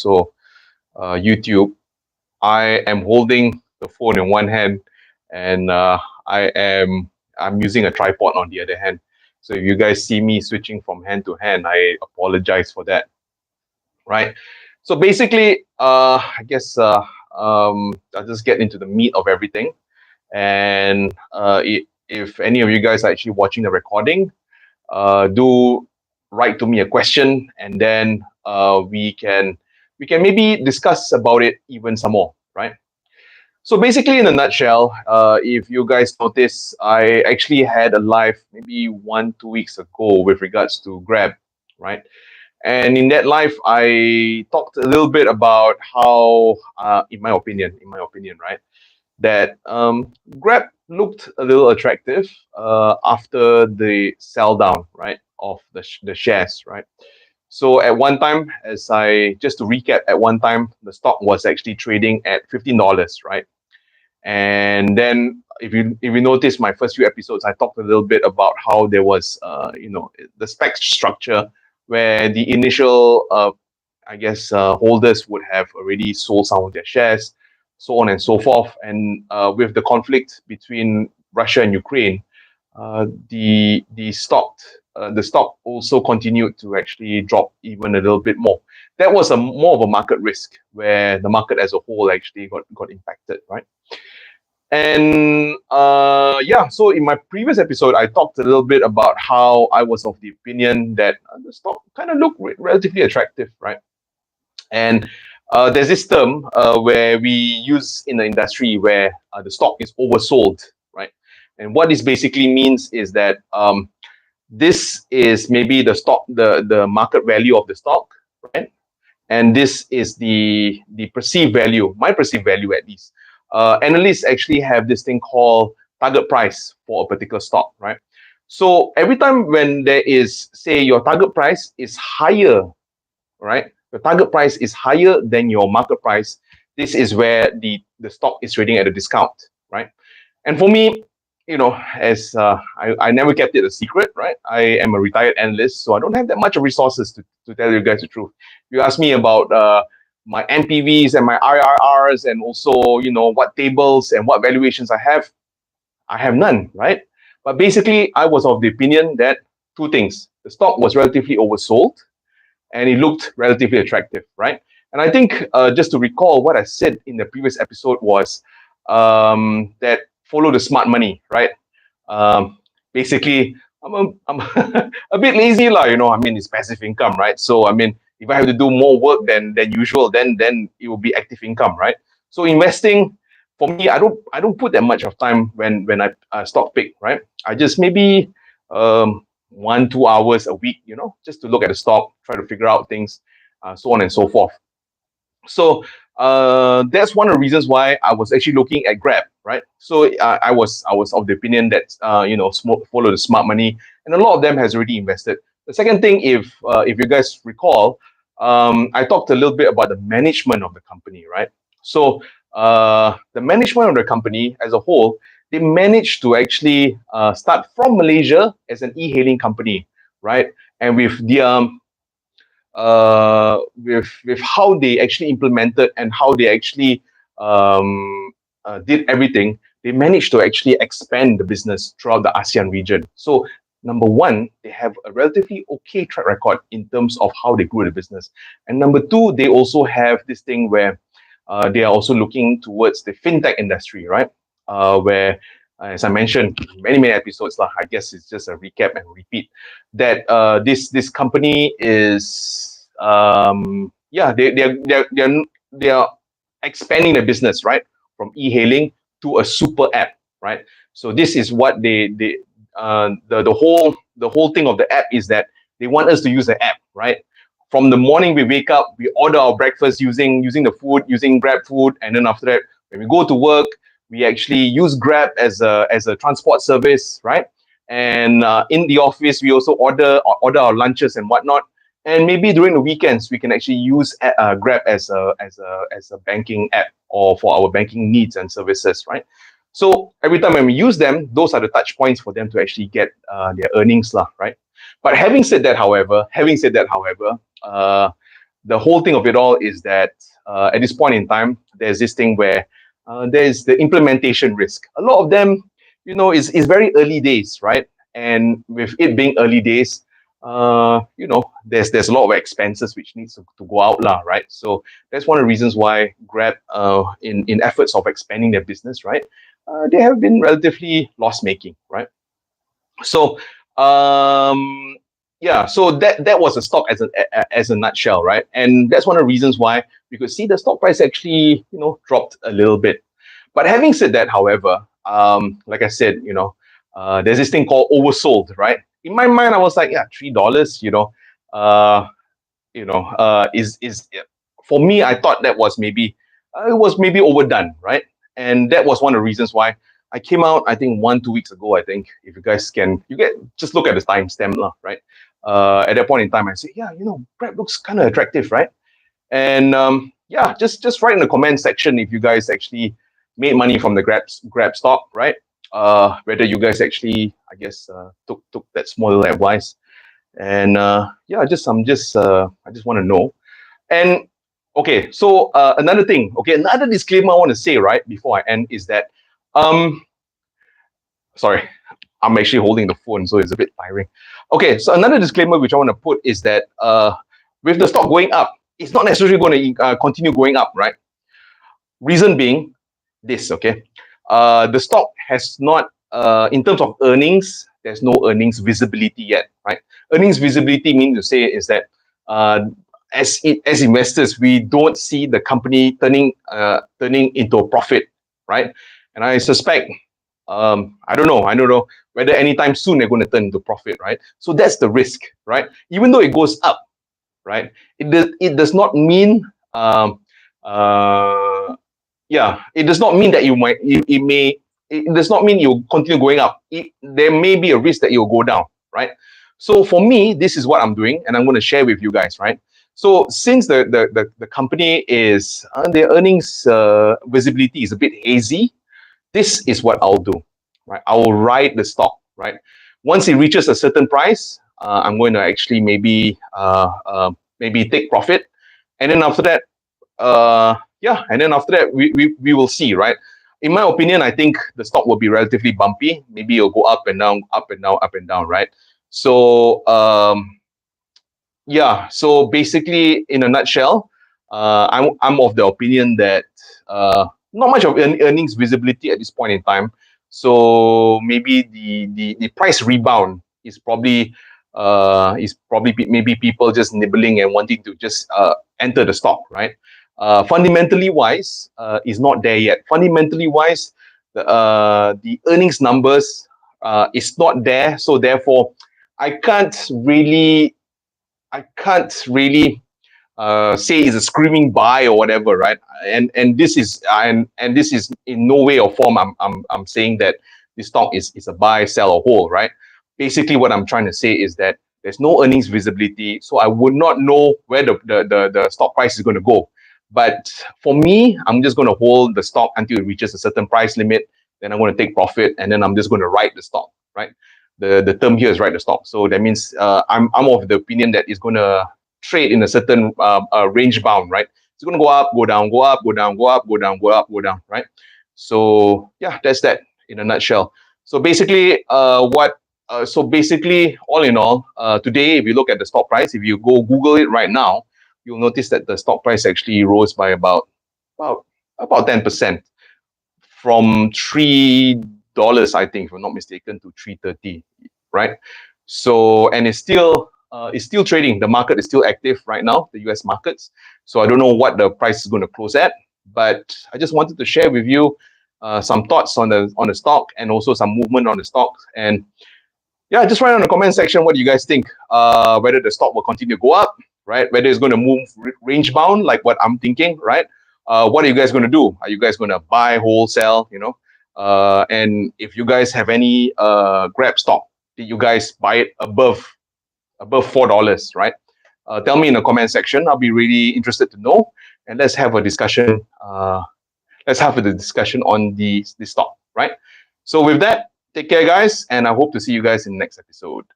also YouTube. I am holding the phone in one hand, and I'm using a tripod on the other hand. So if you guys see me switching from hand to hand, I apologize for that. Right. So basically, I guess I'll just get into the meat of everything. And if any of you guys are actually watching the recording, do write to me a question, and then we can maybe discuss about it even some more, right? So basically, in a nutshell, if you guys notice, I actually had a live maybe 1-2 weeks ago with regards to Grab, right? And in that live, I talked a little bit about how, in my opinion, right, that Grab looked a little attractive after the sell down, right, of the shares, right. So at one time, just to recap, at one time the stock was actually trading at $15, right. And then if you notice my first few episodes, I talked a little bit about how there was the spec structure where the initial holders would have already sold some of their shares, so on and so forth. And with the conflict between Russia and Ukraine, the stock also continued to actually drop even a little bit more. That was more of a market risk, where the market as a whole actually got impacted, right? And so in my previous episode, I talked a little bit about how I was of the opinion that the stock kind of looked relatively attractive, right? And there's this term where we use in the industry where the stock is oversold, right? And what this basically means is that this is maybe the stock, the market value of the stock, right? And this is the perceived value, my perceived value at least. Analysts actually have this thing called target price for a particular stock, right? So every time when there is, say, your target price is higher, right? The target price is higher than your market price. This is where the stock is trading at a discount, right? And for me, as I never kept it a secret, right? I am a retired analyst, so I don't have that much of resources to tell you guys the truth. You ask me about my NPVs and my IRRs, and also what tables and what valuations I have none, right? But basically, I was of the opinion that two things: the stock was relatively oversold, and it looked relatively attractive, right? And I think just to recall what I said in the previous episode was that follow the smart money, right? Basically, I'm a bit lazy, lah. It's passive income, right? So if I have to do more work than usual, then it will be active income, right? So investing, for me, I don't put that much of time when I stock pick, right? I just maybe 1-2 hours a week, just to look at the stock, try to figure out things, so on and so forth. So that's one of the reasons why I was actually looking at Grab, right? So I was of the opinion that follow the smart money, and a lot of them has already invested. The second thing, if you guys recall, I talked a little bit about the management of the company, right? So the management of the company as a whole, they managed to actually start from Malaysia as an e-hailing company, right? And with their with how they actually implemented and how they actually did everything, they managed to actually expand the business throughout the ASEAN region. So number one, they have a relatively okay track record in terms of how they grew the business. And number two, they also have this thing where they are also looking towards the Fintech industry, right? Where, as I mentioned, many episodes, I guess it's just a recap and repeat, that this company is, they are expanding the business, right? From e-hailing to a super app, right? So this is what the whole thing of the app is, that they want us to use the app, right? From the morning we wake up, we order our breakfast using the food, using Grab food, and then after that, when we go to work, we actually use Grab as a transport service, right? And in the office, we also order our lunches and whatnot. And maybe during the weekends, we can actually use Grab as a banking app, or for our banking needs and services, right? So every time when we use them, those are the touch points for them to actually get their earnings, right? But having said that, however, the whole thing of it all is that at this point in time, there's this thing where there's the implementation risk. A lot of them, is very early days, right? And with it being early days, there's a lot of expenses which needs to go out, lah, right? So that's one of the reasons why Grab, in efforts of expanding their business, right, they have been relatively loss making, right? So so that was a stock as a nutshell, right? And that's one of the reasons why we could see the stock price actually dropped a little bit. But having said that, however, like I said, there's this thing called oversold, right? In my mind, I was like, yeah, $3, is for me, I thought that was maybe it was maybe overdone, right? And that was one of the reasons why I came out, I think 1-2 weeks ago, I think, if you guys just look at the timestamp, right? At that point in time, I said, yeah, Grab looks kind of attractive, right? And just write in the comment section if you guys actually made money from the Grab stock, right? Whether you guys actually, I guess, took that small little advice. And I just want to know. And okay, so another thing, another disclaimer I want to say, right, before I end is that sorry, I'm actually holding the phone, so it's a bit tiring. Okay, so another disclaimer which I want to put is that with the stock going up, it's not necessarily going to continue going up, right? Reason being this, okay? The stock has not, in terms of earnings, there's no earnings visibility yet, right? Earnings visibility means to say is that as investors, we don't see the company turning into a profit, right? And I suspect, I don't know whether anytime soon they're going to turn into profit, right? So that's the risk, right? Even though it goes up, right? It does not mean it does not mean that it does not mean you'll continue going up. There may be a risk that you'll go down, right? So for me, this is what I'm doing, and I'm going to share with you guys, right? So since the company is their earnings visibility is a bit hazy, this is what I'll do, right? I will ride the stock, right? Once it reaches a certain price, I'm going to actually maybe take profit, and then after that, we will see, right? In my opinion, I think the stock will be relatively bumpy. Maybe it'll go up and down, up and down, up and down, right? So so basically, in a nutshell, I'm of the opinion that not much of earnings visibility at this point in time. So maybe the price rebound is probably maybe people just nibbling and wanting to just enter the stock, right? Fundamentally wise, is not there yet. Fundamentally wise, the earnings numbers is not there. So therefore, I can't really say it's a screaming buy or whatever, right? And this is in no way or form I'm saying that this stock is a buy, sell, or hold, right? Basically, what I'm trying to say is that there's no earnings visibility, so I would not know where the stock price is going to go. But for me, I'm just going to hold the stock until it reaches a certain price limit. Then I'm going to take profit, and then I'm just going to ride the stock, right? The term here is ride the stock. So that means I'm of the opinion that it's going to trade in a certain range bound, right? It's going to go up, go down, go up, go down, go up, go down, go up, go down, right? So yeah, that's that in a nutshell. So basically, all in all, today, if you look at the stock price, if you go Google it right now, you'll notice that the stock price actually rose by about 10% from $3, I think, if I'm not mistaken, to $3.30, right? So, and it's still trading. The market is still active right now, the US markets. So I don't know what the price is going to close at, but I just wanted to share with you some thoughts on the stock and also some movement on the stock. And yeah, just write on the comment section what do you guys think, whether the stock will continue to go up, right? Whether it's going to move range bound like what I'm thinking, right? What are you guys going to do? Are you guys going to buy, wholesale, and if you guys have any Grab stock, did you guys buy it above $4, right? Tell me in the comment section. I'll be really interested to know, and let's have a discussion. Let's have a discussion on the stock, right? So with that, take care, guys, and I hope to see you guys in the next episode.